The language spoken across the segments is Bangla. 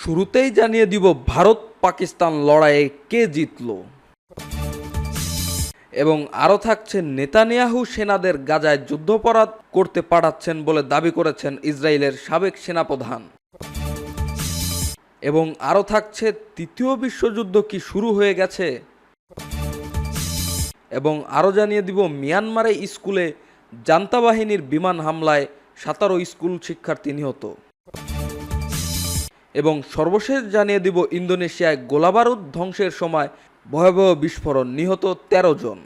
শুরুতেই জানিয়ে দিব ভারত পাকিস্তান লড়াইয়ে কে জিতল। এবং আরও থাকছে নেতানিয়াহু সেনাদের গাজায় যুদ্ধাপরাধ করতে পাঠাচ্ছেন বলে দাবি করেছেন ইসরায়েলের সাবেক সেনাপ্রধান। এবং আরও থাকছে তৃতীয় বিশ্বযুদ্ধ কি শুরু হয়ে গেছে। এবং আরও জানিয়ে দিব মিয়ানমারে স্কুলে জান্তা বাহিনীর বিমান হামলায় 17 স্কুল শিক্ষার্থী নিহত। এবং সর্বশেষ জানিয়ে দিব ইন্দোনেশিয়ায় গোলাবারুদ ধ্বংসের সময় ভয়াবহ বিস্ফোরণ, নিহত 13 জন।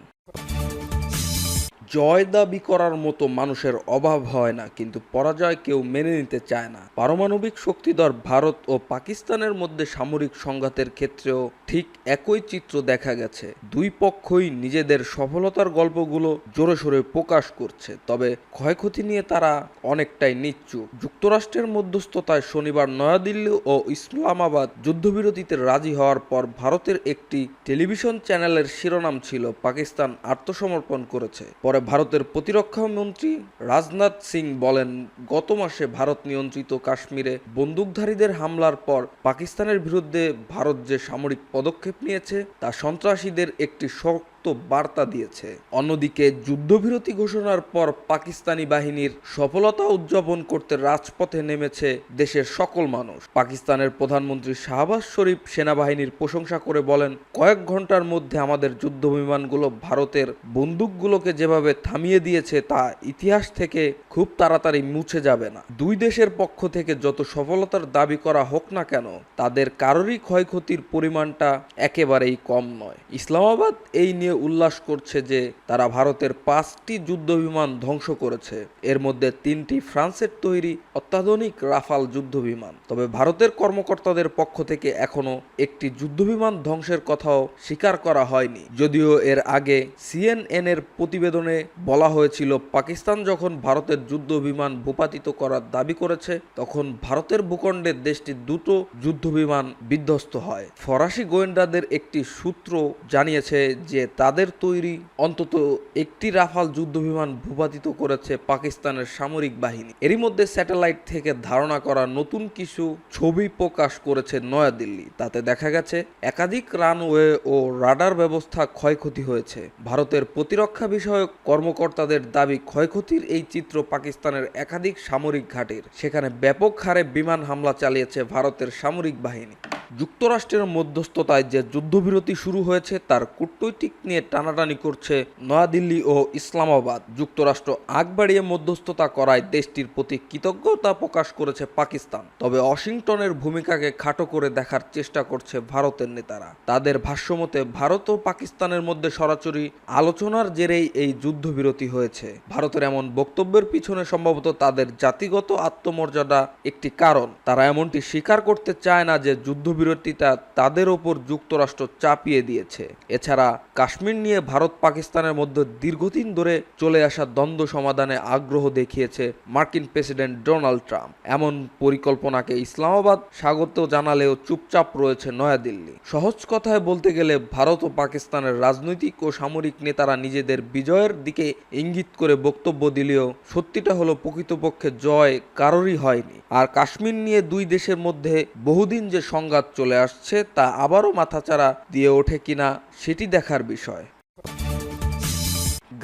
জয় দাবি করার মতো মানুষের অভাব হয় না, কিন্তু পরাজয় কেউ মেনে নিতে চায় না। পারমাণবিক শক্তিধর ভারত ও পাকিস্তানের মধ্যে সামরিক সংঘাতের ক্ষেত্রেও ঠিক একই চিত্র দেখা গেছে। দুই পক্ষই নিজেদের সফলতার গল্পগুলো জোরে সোরে প্রকাশ করছে, তবে ক্ষয়ক্ষতি নিয়ে তারা অনেকটাই নিশ্চুপ। যুক্তরাষ্ট্রের মধ্যস্থতায় শনিবার নয়াদিল্লি ও ইসলামাবাদ যুদ্ধবিরতিতে রাজি হওয়ার পর ভারতের একটি টেলিভিশন চ্যানেলের শিরোনাম ছিল পাকিস্তান আত্মসমর্পণ করেছে। পরে ভারতের প্রতিরক্ষা মন্ত্রী রাজনাথ সিং বলেন, গত মাসে ভারত নিয়ন্ত্রিত কাশ্মীরে বন্দুকধারীদের হামলার পর পাকিস্তানের বিরুদ্ধে ভারত যে সামরিক পদক্ষেপ নিয়েছে তা সন্ত্রাসীদের একটি শক্ত বার্তা দিয়েছে। অন্যদিকে যুদ্ধবিরতি ঘোষণার পর পাকিস্তানি বাহিনীর সফলতা উদযাপন করতে রাজপথে নেমেছে দেশের সকল মানুষ। পাকিস্তানের প্রধানমন্ত্রী শাহবাজ শরীফ সেনাবাহিনীর প্রশংসা করে বলেন, কয়েক ঘন্টার মধ্যে আমাদের যুদ্ধবিমানগুলো ভারতের বন্দুকগুলোকে যেভাবে থামিয়ে দিয়েছে তা ইতিহাস থেকে খুব তাড়াতাড়ি মুছে যাবে না। দুই দেশের পক্ষ থেকে যত সফলতার দাবি করা হোক না কেন, তাদের কারোরই ক্ষয়ক্ষতির পরিমাণটা একেবারেই কম নয়। ইসলামাবাদ এই নিয়ে উল্লাস করছে যে তারা ভারতের 5টি যুদ্ধবিমান ধ্বংস করেছে, এর মধ্যে 3টি ফ্রান্সের তৈরি অত্যাধুনিক রাফাল যুদ্ধবিমান। তবে ভারতের কর্মকর্তাদের পক্ষ থেকে এখনো একটি যুদ্ধবিমান ধ্বংসের কথাও স্বীকার করা হয়নি, যদিও এর আগে CNN এর প্রতিবেদনে বলা হয়েছিল পাকিস্তান যখন ভারতের যুদ্ধবিমান ভূপাতিত করার দাবি করেছে তখন ভারতের ভূখণ্ডে দেশটির 2টো যুদ্ধবিমান বিধ্বস্ত হয়। ফরাসি গোয়েন্দাদের একটি সূত্র জানিয়েছে যে তাদের তৈরি অন্তত একটি রাফাল যুদ্ধবিমান ভূপাতিত করেছে পাকিস্তানের সামরিক বাহিনী। এরই মধ্যে স্যাটেলাইট থেকে ধারণা করা নতুন কিছু ছবি প্রকাশ করেছে নয়াদিল্লি। তাতে দেখা গেছে একাধিক রানওয়ে ও রাডার ব্যবস্থা ক্ষয়ক্ষতি হয়েছে। ভারতের প্রতিরক্ষা বিষয়ক কর্মকর্তাদের দাবি, ক্ষয়ক্ষতির এই চিত্র পাকিস্তানের একাধিক সামরিক ঘাঁটির, সেখানে ব্যাপক হারে বিমান হামলা চালিয়েছে ভারতের সামরিক বাহিনী। যুক্তরাষ্ট্রের মধ্যস্থতায় যে যুদ্ধবিরতি শুরু হয়েছে তার কূটনৈতিক নিয়ে টানাটানি করছে নয়াদিল্লি ও ইসলামাবাদ। যুক্তরাষ্ট্র আগ বাড়িয়ে মধ্যস্থতা করায় দেশটির প্রতি কৃতজ্ঞতা প্রকাশ করেছে পাকিস্তান, তবে ওয়াশিংটনের ভূমিকাকে খাটো করে দেখার চেষ্টা করছে ভারতের নেতারা। তাদের ভাষ্যমতে ভারত ও পাকিস্তানের মধ্যে সরাসরি আলোচনার জেরেই এই যুদ্ধবিরতি হয়েছে। ভারতের এমন বক্তব্যের পিছনে সম্ভবত তাদের জাতিগত আত্মমর্যাদা একটি কারণ। তারা এমনটি স্বীকার করতে চায় না যে যুদ্ধবিরতিটা তাদের ওপর যুক্তরাষ্ট্র চাপিয়ে দিয়েছে। এছাড়া কাশ্মীর নিয়ে ভারত পাকিস্তানের মধ্যে দীর্ঘদিন ধরে চলে আসা দ্বন্দ্ব সমাধানে আগ্রহ দেখিয়েছে মার্কিন প্রেসিডেন্ট ডোনাল্ড ট্রাম্প। এমন পরিকল্পনাকে ইসলামাবাদ স্বাগত জানালেও চুপচাপ রয়েছে নয়াদিল্লি। সহজ কথায় বলতে গেলে ভারত ও পাকিস্তানের রাজনৈতিক ও সামরিক নেতারা নিজেদের বিজয়ের দিকে ইঙ্গিত করে বক্তব্য দিলেও সত্যিটা হলো প্রকৃতপক্ষে জয় কারোরই হয়নি। আর কাশ্মীর নিয়ে দুই দেশের মধ্যে বহুদিন যে সংঘাত চলে আসছে তা আবারও মাথাচাড়া দিয়ে ওঠে কিনা সেটি দেখার বিষয়।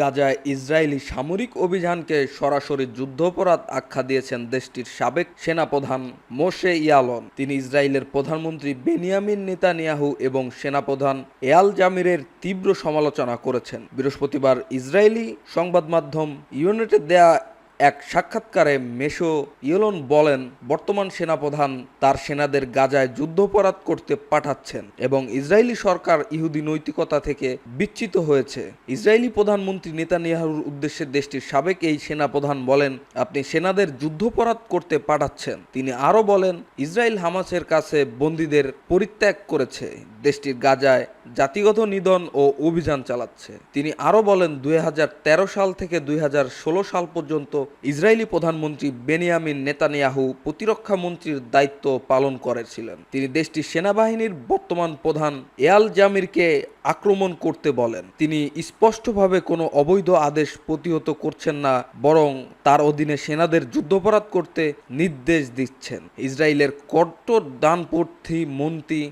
গাজায় ইসরায়েলি সামরিক অভিযানকে সরাসরি যুদ্ধাপরাধ আখ্যা দিয়েছেন দেশটির সাবেক সেনাপ্রধান মোশে ইয়ালন। তিনি ইসরায়েলের প্রধানমন্ত্রী বেনিয়ামিন নেতানিয়াহু এবং সেনাপ্রধান এয়াল জামিরের তীব্র সমালোচনা করেছেন। বৃহস্পতিবার ইসরায়েলি সংবাদ মাধ্যম ইউনেটে দেয়া এক সাক্ষাৎকারে মেশো ইয়েলন বলেন, বর্তমান সেনাপ্রধান তার সেনাদের গাজায় যুদ্ধাপরাধ করতে পাঠাচ্ছেন এবং ইসরায়েলি সরকার ইহুদি নৈতিকতা থেকে বিচ্যুত হয়েছে। ইসরায়েলি প্রধানমন্ত্রী নেতানিয়াহুর উদ্দেশ্যে দেশটির সাবেক এই সেনাপ্রধান বলেন, আপনি সেনাদের যুদ্ধাপরাধ করতে পাঠাচ্ছেন। তিনি আরও বলেন, ইসরায়েল হামাসের কাছে বন্দীদের পরিত্যাগ করেছে। দেশটির গাজায় জাতিগত নিধন ও অভিযান চালাচ্ছে। তিনি আরও বলেন 2013 সাল থেকে 2016 সাল পর্যন্ত ইসরায়েলি প্রধানমন্ত্রী বেনিয়ামিন নেতানিয়াহু প্রতিরক্ষা মন্ত্রীর দায়িত্ব পালন করেছিলেন। তিনি দেশটির সেনাবাহিনীর বর্তমান প্রধান এয়াল জামিরকে আক্রমণ করতে বলেন। তিনি স্পষ্টভাবে কোনো অবৈধ আদেশ প্রতিহত করছেন না, বরং তার অধীনে সেনাদের যুদ্ধাপরাধ করতে নির্দেশ দিচ্ছেন। ইসরায়েলের কট্টর ডানপন্থী মন্ত্রী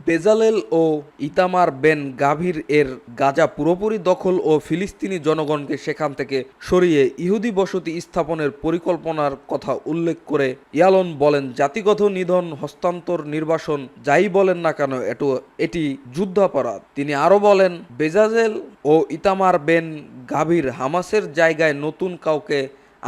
বেজালেল ও ইতামার বেন গাভির এর গাজা পুরোপুরি দখল ও ফিলিস্তিনি জনগণকে সেখান থেকে সরিয়ে ইহুদি বসতি স্থাপনের পরিকল্পনার কথা উল্লেখ করে ইয়ালন বলেন, জাতিগত নিধন, হস্তান্তর, নির্বাসন যাই বলেন না কেন এটি যুদ্ধাপরাধ। তিনি আরও বলেন, বেজালেল ও ইতামার বেন গাভির হামাসের জায়গায় নতুন কাউকে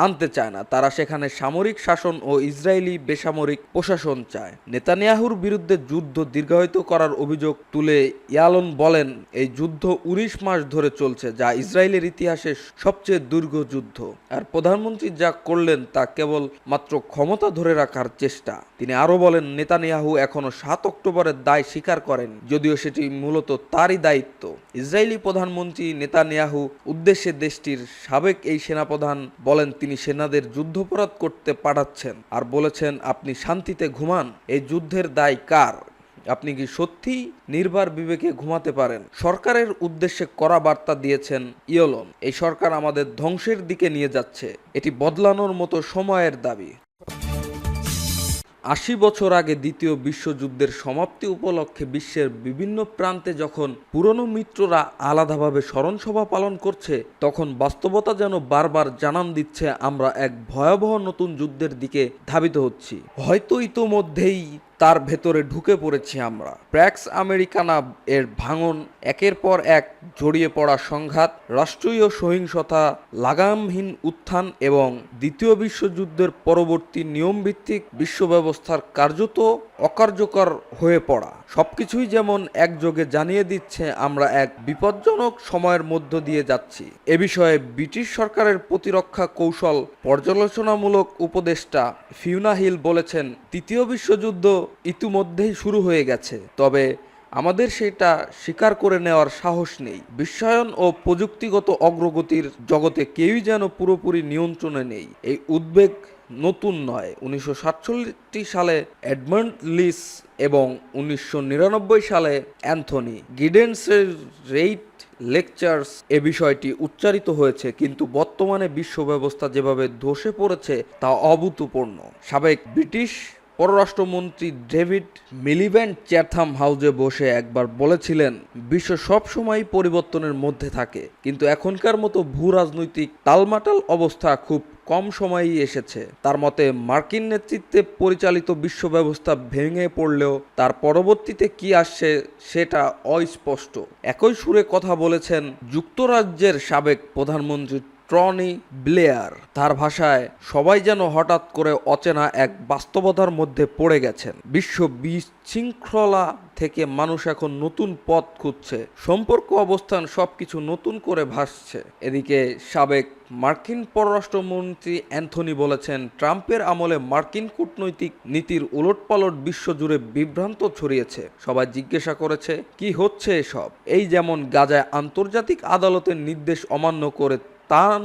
আনতে চায় না। তারা সেখানে সামরিক শাসন ও ইসরায়েলি বেসামরিক প্রশাসন চায়। নেতানিয়াহুর বিরুদ্ধে যুদ্ধ দীর্ঘায়িত করার অভিযোগ তুলে ইয়ালন বলেন, এই যুদ্ধ 19 মাস ধরে চলছে, যা ইসরায়েলের ইতিহাসে সবচেয়ে দীর্ঘ যুদ্ধ। আর প্রধানমন্ত্রী যা করলেন তা কেবল মাত্র ক্ষমতা ধরে রাখার চেষ্টা। তিনি আরও বলেন, নেতানিয়াহু এখনও 7 অক্টোবরের দায় স্বীকার করেন, যদিও সেটি মূলত তারই দায়িত্ব। ইসরায়েলি প্রধানমন্ত্রী নেতানিয়াহু উদ্দেশ্যে দেশটির সাবেক এই সেনাপ্রধান বলেন, তিনি সেনাদের যুদ্ধাপরাধ করতে পাঠাচ্ছেন আর বলেছেন, আপনি শান্তিতে ঘুমান। এই যুদ্ধের দায় কার? আপনি কি সত্যিই নির্ভর বিবেকে ঘুমাতে পারেন? সরকারের উদ্দেশ্যে কড়া বার্তা দিয়েছেন ইয়ালন। এই সরকার আমাদের ধ্বংসের দিকে নিয়ে যাচ্ছে, এটি বদলানোর মতো সময়ের দাবি। 80 বছর আগে দ্বিতীয় বিশ্বযুদ্ধের সমাপ্তি উপলক্ষে বিশ্বের বিভিন্ন প্রান্তে যখন পুরনো মিত্ররা আলাদাভাবে স্মরণসভা পালন করছে, তখন বাস্তবতা যেন বারবার জানান দিচ্ছে আমরা এক ভয়াবহ নতুন যুদ্ধের দিকে ধাবিত হচ্ছি। হয়তো ইতোমধ্যেই তার ভেতরে ঢুকে পড়েছি আমরা। প্র্যাক্স আমেরিকানা এর ভাঙন, একের পর এক জড়িয়ে পড়া সংঘাত, রাষ্ট্রীয় সহিংসতা, লাগামহীন উত্থান এবং দ্বিতীয় বিশ্বযুদ্ধের পরবর্তী নিয়মভিত্তিক বিশ্ব ব্যবস্থার কার্যত অকার্যকর হয়ে পড়া, সবকিছুই যেমন একযোগে জানিয়ে দিচ্ছে আমরা এক বিপজ্জনক সময়ের মধ্য দিয়ে যাচ্ছি। এ বিষয়ে ব্রিটিশ সরকারের প্রতিরক্ষা কৌশল পর্যালোচনামূলক উপদেষ্টা ফিওনা হিল বলেছেন, তৃতীয় বিশ্বযুদ্ধ ইতিমধ্যেই শুরু হয়ে গেছে, তবে আমাদের সেটা স্বীকার করে নেওয়ার সাহস নেই। বিশ্বায়ন ও প্রযুক্তিগত অগ্রগতির জগতে কেউই যেন পুরোপুরি নিয়ন্ত্রণে নেই। এই উদ্বেগ নতুন নয়। 1947 সালে এডমন্ড লিস এবং 1999 সালে অ্যান্থনি গিডেন্সের রেইট লেকচার্স এ বিষয়টি উচ্চারিত হয়েছে, কিন্তু বর্তমানে বিশ্ব ব্যবস্থা যেভাবে ধসে পড়েছে তা অভূতপূর্ণ। সাবেক ব্রিটিশ পররাষ্ট্রমন্ত্রী ডেভিড মিলিব্যান্ড চ্যাথাম হাউসে বসে একবার বলেছিলেন, বিশ্ব সবসময় পরিবর্তনের মধ্যে থাকে, কিন্তু এখনকার মতো ভূ রাজনৈতিক টালমাটাল অবস্থা খুব কম সময়েই এসেছে। তার মতে, মার্কিন নেতৃত্বে পরিচালিত বিশ্ব ব্যবস্থা ভেঙে পড়লেও তার পরবর্তীতে কি আসছে সেটা অস্পষ্ট। একই সুরে কথা বলেছেন যুক্তরাজ্যের সাবেক প্রধানমন্ত্রী টনি ব্লেয়ার। তার ভাষায়, সবাই যেন হঠাৎ করে অচেনা এক বাস্তবতার মধ্যে পড়ে গেছেন। বিশ্ব বিশৃঙ্খলা থেকে মানুষ এখন নতুন পথ খুঁজছে, সম্পর্ক, অবস্থান সবকিছু নতুন করে ভাসছে। এদিকে সাবেক মার্কিন পররাষ্ট্রমন্ত্রী অ্যান্থনি বলেছেন, ট্রাম্পের আমলে মার্কিন কূটনৈতিক নীতির উলটপালট বিশ্বজুড়ে বিভ্রান্ত ছড়িয়েছে। সবাই জিজ্ঞাসা করেছে, কি হচ্ছে এসব? এই যেমন গাজায় আন্তর্জাতিক আদালতের নির্দেশ অমান্য করে টান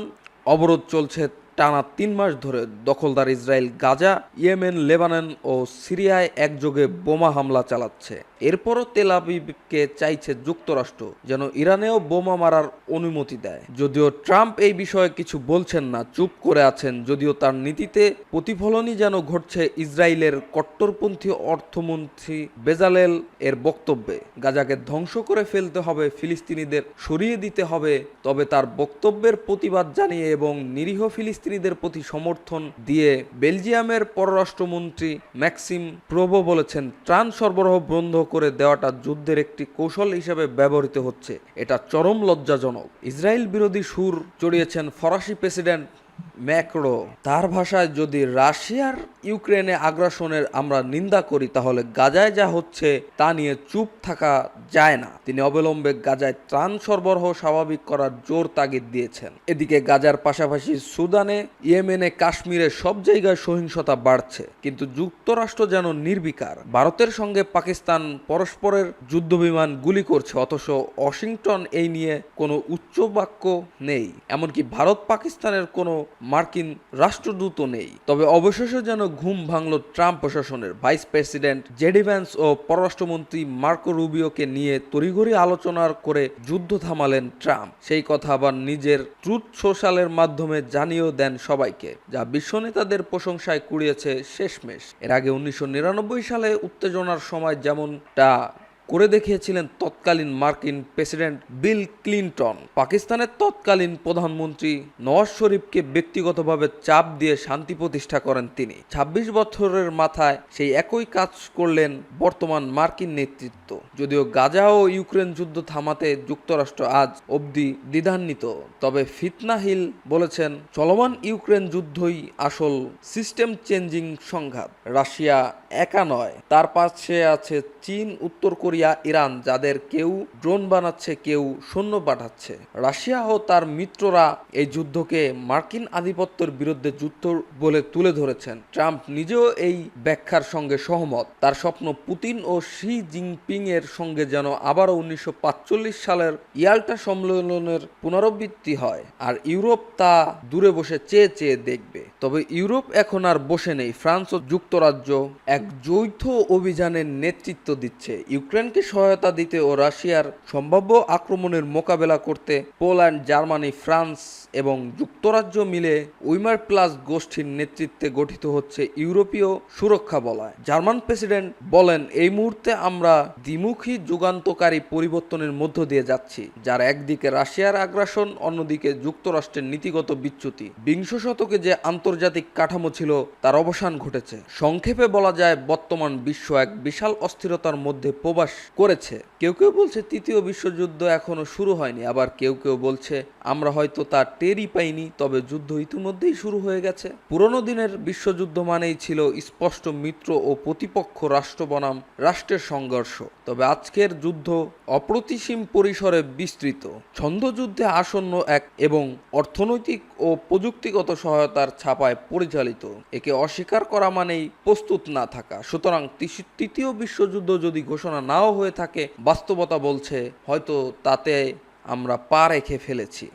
অবরোধ চলছে টানা 3 মাস ধরে। দখলদার ইসরায়েল গাজা, ইয়েমেন, লেবানন ও সিরিয়ায় একযোগে বোমা হামলা চালাচ্ছে। এরপরও তেল আবিবকে চাইছে যুক্তরাষ্ট্র যেন ইরানেও বোমা মারার অনুমতি দেয়। যদিও ট্রাম্প এই বিষয়ে কিছু বলছেন না, চুপ করে আছেন, যদিও তার নীতিতে প্রতিফলনই যেন ঘটছে ইসরায়েলের কট্টরপন্থী অর্থমন্ত্রী বেজালেল এর বক্তব্যে। গাজাকে ধ্বংস করে ফেলতে হবে, ফিলিস্তিনিদের সরিয়ে দিতে হবে। তবে তার বক্তব্যের প্রতিবাদ জানিয়ে এবং নিরীহ ফিলিস্তিনিদের প্রতি সমর্থন দিয়ে বেলজিয়ামের পররাষ্ট্রমন্ত্রী ম্যাক্সিম প্রভো বলেছেন, ত্রাণ সরবরাহ বন্ধ করে দেওয়াটা যুদ্ধের একটি কৌশল হিসেবে ব্যবহৃত হচ্ছে। এটা চরম লজ্জাজনক। ইসরায়েল বিরোধী সুর চড়িয়েছেন ফরাসি প্রেসিডেন্ট ম্যাক্রো তার ভাষায়, যদি রাশিয়ার ইউক্রেনে আগ্রাসনের আমরা নিন্দা করি তাহলে গাজায় যা হচ্ছে তা নিয়ে চুপ থাকা যায় না। তিনি অবিলম্বে গাজায় ত্রাণ সরবরাহ স্বাভাবিক করার জোর তাগিদ দিয়েছেন। এদিকে গাজার পাশাপাশি সুদানে, ইয়েমেনে, কাশ্মীরে সব জায়গায় সহিংসতা বাড়ছে, কিন্তু যুক্তরাষ্ট্র যেন নির্বিকার। ভারতের সঙ্গে পাকিস্তান পরস্পরের যুদ্ধবিমান গুলি করছে, অথচ ওয়াশিংটন এই নিয়ে কোনো উচ্চ বাক্য নেই। এমনকি ভারত পাকিস্তানের কোনো মার্কিন রাষ্ট্রদূতও নেই। তবে অবশেষে যেন ঘুম ভাঙল ট্রাম্প প্রশাসনের। ভাইস প্রেসিডেন্ট জেডি ভ্যান্স ও পররাষ্ট্রমন্ত্রী মার্কো রুবিওকে নিয়ে তড়িঘড়ি আলোচনা করে যুদ্ধ থামালেন ট্রাম্প। সেই কথা আবার নিজের ট্রুথ সোশ্যালের মাধ্যমে জানিয়েও দেন সবাইকে, যা বিশ্ব নেতাদের প্রশংসায় কুড়িয়েছে শেষমেশ। এর আগে 1999 সালে উত্তেজনার সময় যেমনটা করে দেখিয়েছিলেন তৎকালীন মার্কিন প্রেসিডেন্ট বিল ক্লিনটন, পাকিস্তানের তৎকালীন প্রধানমন্ত্রী নওয়াজ শরীফকে ব্যক্তিগতভাবে চাপ দিয়ে শান্তি প্রতিষ্ঠা করেন তিনি। 26 বছরের মাথায় সেই একই কাজ করলেন বর্তমান মার্কিন নেতৃত্ব। যদিও গাজা ও ইউক্রেন যুদ্ধ থামাতে যুক্তরাষ্ট্র আজ অবধি দ্বিধান্বিত, তবে ফিতনা হিল বলেছেন চলমান ইউক্রেন যুদ্ধই আসল সিস্টেম চেঞ্জিং সংঘাত। রাশিয়া একা নয়, তার পাশে আছে চীন, উত্তর কোরিয়া, ইরান, যাদের কেউ ড্রোন বানাচ্ছে, কেউ সৈন্য পাঠাচ্ছে। রাশিয়া ও তার মিত্ররা এই যুদ্ধকে মার্কিন আধিপত্যের বিরুদ্ধে যুদ্ধ বলে তুলে ধরেছেন। ট্রাম্প নিজেও এই ব্যাখ্যার সঙ্গে সহমত। তার স্বপ্ন পুতিন ও শি জিনপিং এর সঙ্গে যেন আবারও 1945 সালের ইয়াল্টা সম্মেলনের পুনরাবৃত্তি হয়, আর ইউরোপ তা দূরে বসে চেয়ে চেয়ে দেখবে। তবে ইউরোপ এখন আর বসে নেই। ফ্রান্স ও যুক্তরাজ্য এক যৌথ অভিযানের নেতৃত্ব দিচ্ছে ইউক্রেনকে সহায়তা দিতে ও রাশিয়ার সম্ভাব্য আক্রমণের মোকাবেলা করতে। পোল্যান্ড, জার্মানি, ফ্রান্স এবং যুক্তরাজ্য মিলে উইমার প্লাস গোষ্ঠীর নেতৃত্বে গঠিত হচ্ছে ইউরোপীয় সুরক্ষা বলয়। জার্মান প্রেসিডেন্ট বলেন, এই মুহূর্তে আমরা দ্বিমুখী যুগান্তকারী পরিবর্তনের মধ্য দিয়ে যাচ্ছি, যার একদিকে রাশিয়ার আগ্রাসন, অন্যদিকে যুক্তরাষ্ট্রের নীতিগত বিচ্যুতি। বিংশ শতকে যে আন্তর্জাতিক কাঠামো ছিল তার অবসান ঘটেছে। সংক্ষেপে বলা যায়, বর্তমান বিশ্ব এক বিশাল অস্থিরতার মধ্যে প্রবাস করেছে। কেউ কেউ বলছে তৃতীয় বিশ্বযুদ্ধ এখনো শুরু হয়নি, আবার কেউ কেউ বলছে আমরা হয়তো তা টেরই পাইনি, তবে যুদ্ধ ইতিমধ্যেই শুরু হয়ে গেছে। পুরনো দিনের বিশ্বযুদ্ধ মানেই ছিল স্পষ্ট মিত্র ও প্রতিপক্ষ রাষ্ট্র বনাম রাষ্ট্রের সংঘর্ষ। তবে আজকের যুদ্ধ অপ্রতিসীম পরিসরে বিস্তৃত, ছন্দযুদ্ধে আসন্ন এক এবং অর্থনৈতিক ও প্রযুক্তিগত সহায়তার ছাপায় পরিচালিত। একে অস্বীকার করা মানেই প্রস্তুত না থাকা। সুতরাং তৃতীয় বিশ্বযুদ্ধ যদি ঘোষণা নাও হয়ে থাকে, বাস্তবতা বলছে হয়তো তাতে আমরা পা রেখে ফেলেছি।